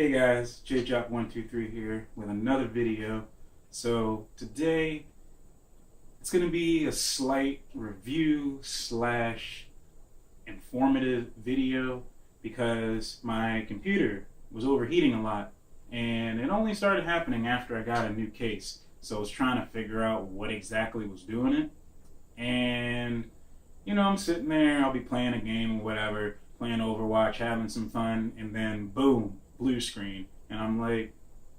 Hey guys, JJop123 here with another video. So today it's going to be a slight review slash informative video because my computer was overheating a lot, and it only started happening after I got a new case. So I was trying to figure out what exactly was doing it. And I'm sitting there, I'll be playing a game or whatever, playing Overwatch, having some fun, and then boom, blue screen. And I'm like,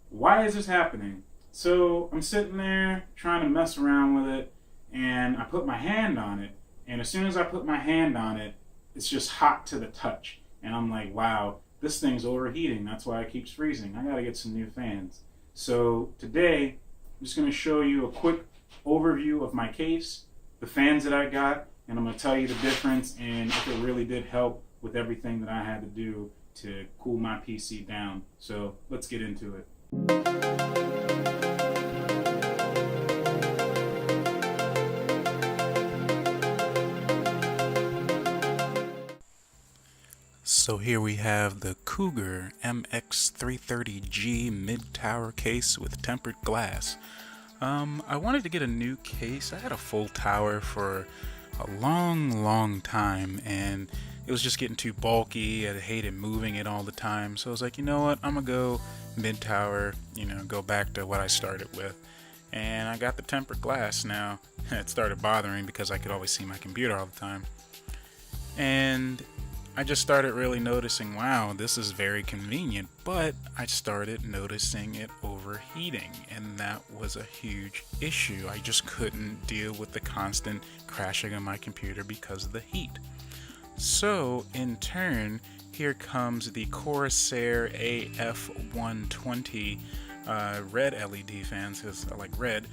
why is this happening? So I'm sitting there trying to mess around with it, and I put my hand on it. And as soon as I put my hand on it, it's just hot to the touch. And I'm like, wow, this thing's overheating. That's why it keeps freezing. I gotta get some new fans. So today, I'm just gonna show you a quick overview of my case, the fans that I got, and I'm gonna tell you the difference and if it really did help with everything that I had to do to cool my PC down. So let's get into it. So here we have the Cougar MX330G mid-tower case with tempered glass. I wanted to get a new case. I had a full tower for a long time, and it was just getting too bulky. I hated moving it all the time, so I was like, you know what, I'm gonna go mid-tower, go back to what I started with. And I got the tempered glass. Now it started bothering because I could always see my computer all the time, and I just started really noticing, wow, this is very convenient, but I started noticing it overheating, and that was a huge issue. I just couldn't deal with the constant crashing of my computer because of the heat. So, in turn, here comes the Corsair AF120 red LED fans, because I like red,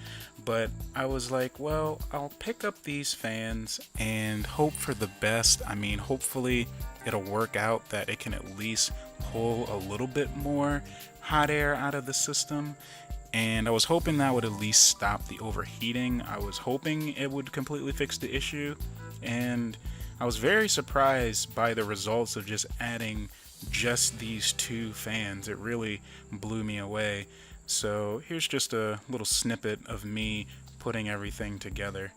but I was like, well, I'll pick up these fans and hope for the best. I mean, hopefully it'll work out that it can at least pull a little bit more hot air out of the system, and I was hoping that would at least stop the overheating. I was hoping it would completely fix the issue, and I was very surprised by the results of just adding just these two fans. It really blew me away. So here's just a little snippet of me putting everything together.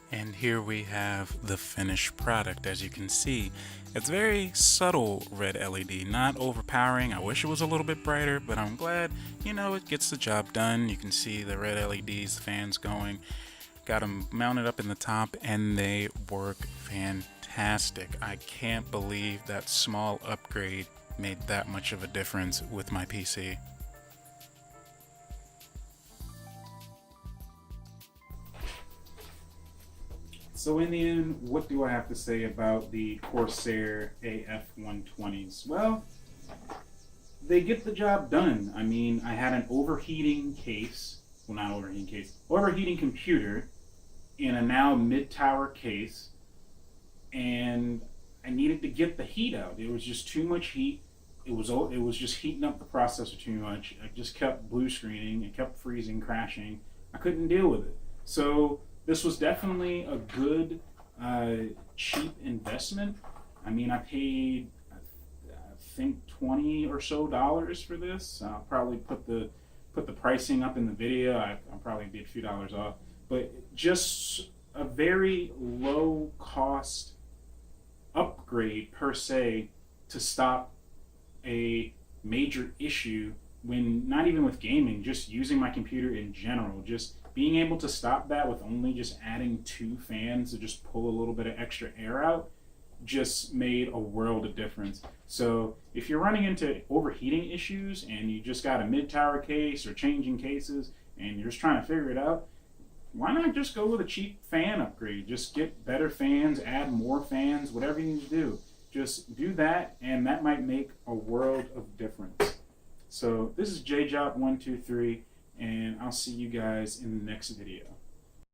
And here we have the finished product. As you can see, it's very subtle red LED, not overpowering. I wish it was a little bit brighter, but I'm glad, it gets the job done. You can see the red LEDs, the fans going. Got them mounted up in the top, and they work fantastic. I can't believe that small upgrade made that much of a difference with my PC. So in the end, what do I have to say about the Corsair AF120s? Well, they get the job done. I mean, I had an overheating case, well, not overheating case, overheating computer in a now mid-tower case, and I needed to get the heat out. It was just too much heat. It was just heating up the processor too much. I just kept blue screening. It kept freezing, crashing. I couldn't deal with it. So this was definitely a good, cheap investment. I mean, I paid, I think, $20 or so for this. I'll probably put the pricing up in the video. I'll probably be a few dollars off, but just a very low cost upgrade per se to stop a major issue when not even with gaming, just using my computer in general. Just being able to stop that with only just adding two fans to just pull a little bit of extra air out just made a world of difference. So if you're running into overheating issues and you just got a mid-tower case or changing cases and you're just trying to figure it out, why not just go with a cheap fan upgrade? Just get better fans, add more fans, whatever you need to do. Just do that, and that might make a world of difference. So this is JJob123, and I'll see you guys in the next video.